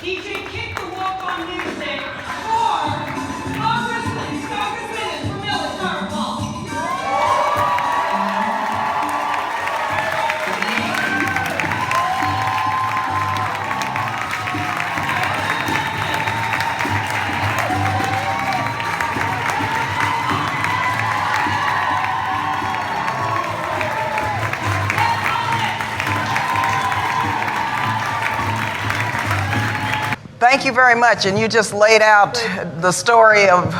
DJ, kick the walk-on music for Congressman from Illinois, Paul. Thank you very much. And you just laid out the story of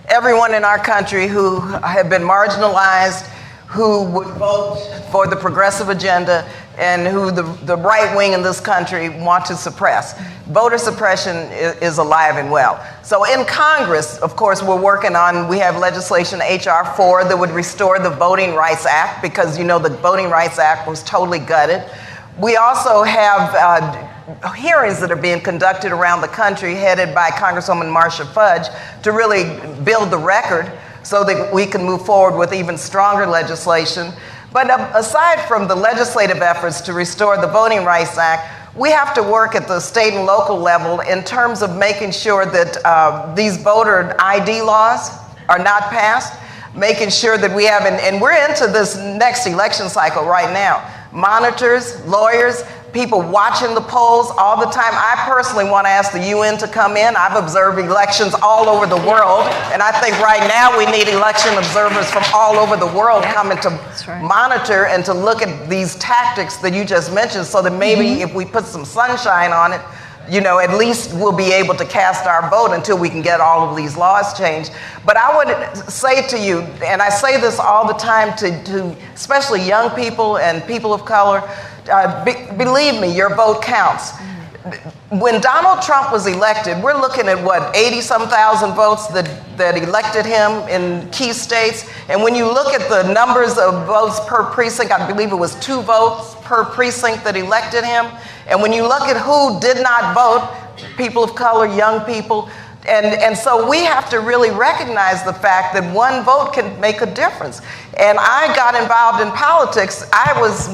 everyone in our country who have been marginalized, who would vote for the progressive agenda, and who the right wing in this country want to suppress. Voter suppression is alive and well. So in Congress, of course, we have legislation, H.R. 4, that would restore the Voting Rights Act, because you know the Voting Rights Act was totally gutted. We also have hearings that are being conducted around the country headed by Congresswoman Marcia Fudge to really build the record so that we can move forward with even stronger legislation. But aside from the legislative efforts to restore the Voting Rights Act, we have to work at the state and local level in terms of making sure that these voter ID laws are not passed, making sure that we have, and we're into this next election cycle right now, monitors, lawyers, people watching the polls all the time. I personally want to ask the UN to come in. I've observed elections all over the world, and I think right now we need election observers from all over the world coming to monitor and to look at these tactics that you just mentioned, so that maybe if we put some sunshine on it, you know, at least we'll be able to cast our vote until we can get all of these laws changed. But I would say to you, and I say this all the time to especially young people and people of color, believe me, your vote counts. When Donald Trump was elected, we're looking at what, 80-some thousand votes that elected him in key states. And when you look at the numbers of votes per precinct, I believe it was 2 votes per precinct that elected him. And when you look at who did not vote, people of color, young people, and so we have to really recognize the fact that one vote can make a difference. And I got involved in politics. I was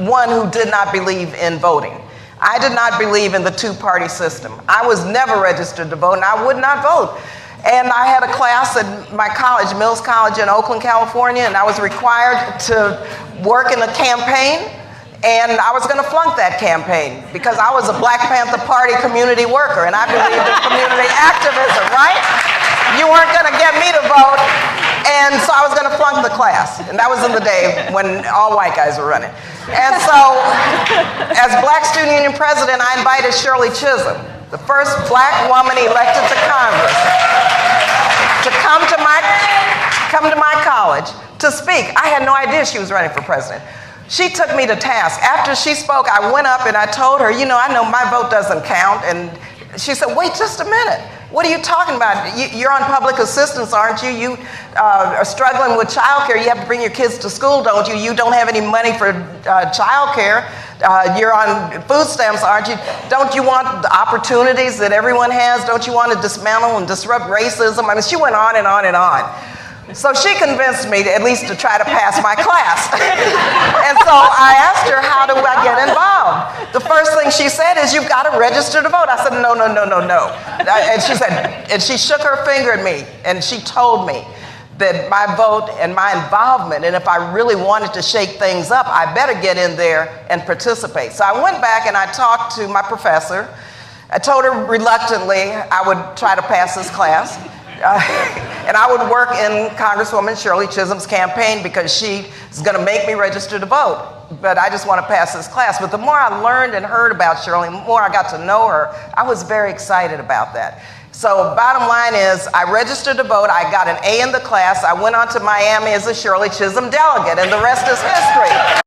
one who did not believe in voting. I did not believe in the two-party system. I was never registered to vote, and I would not vote. And I had a class at my college, Mills College in Oakland, California, and I was required to work in a campaign. And I was going to flunk that campaign because I was a Black Panther Party community worker, and I believed in community activism, right? You weren't going to get me to vote, and so I was going to flunk the class. And that was in the day when all white guys were running. And so, as Black Student Union president, I invited Shirley Chisholm, the first Black woman elected to Congress, to come to my college to speak. I had no idea she was running for president. She took me to task. After she spoke, I went up and I told her, you know, I know my vote doesn't count. And she said, wait just a minute. What are you talking about? You're on public assistance, aren't you? You are struggling with childcare. You have to bring your kids to school, don't you? You don't have any money for childcare. You're on food stamps, aren't you? Don't you want the opportunities that everyone has? Don't you want to dismantle and disrupt racism? I mean, she went on and on and on. So she convinced me at least to try to pass my class. And so I asked her, how do I get involved? The first thing she said is, you've got to register to vote. I said, no. And she said, and she shook her finger at me, and she told me that my vote and my involvement, and if I really wanted to shake things up, I better get in there and participate. So I went back and I talked to my professor. I told her reluctantly I would try to pass this class. And I would work in Congresswoman Shirley Chisholm's campaign because she is going to make me register to vote. But I just want to pass this class. But the more I learned and heard about Shirley, the more I got to know her, I was very excited about that. So bottom line is, I registered to vote. I got an A in the class. I went on to Miami as a Shirley Chisholm delegate, and the rest is history.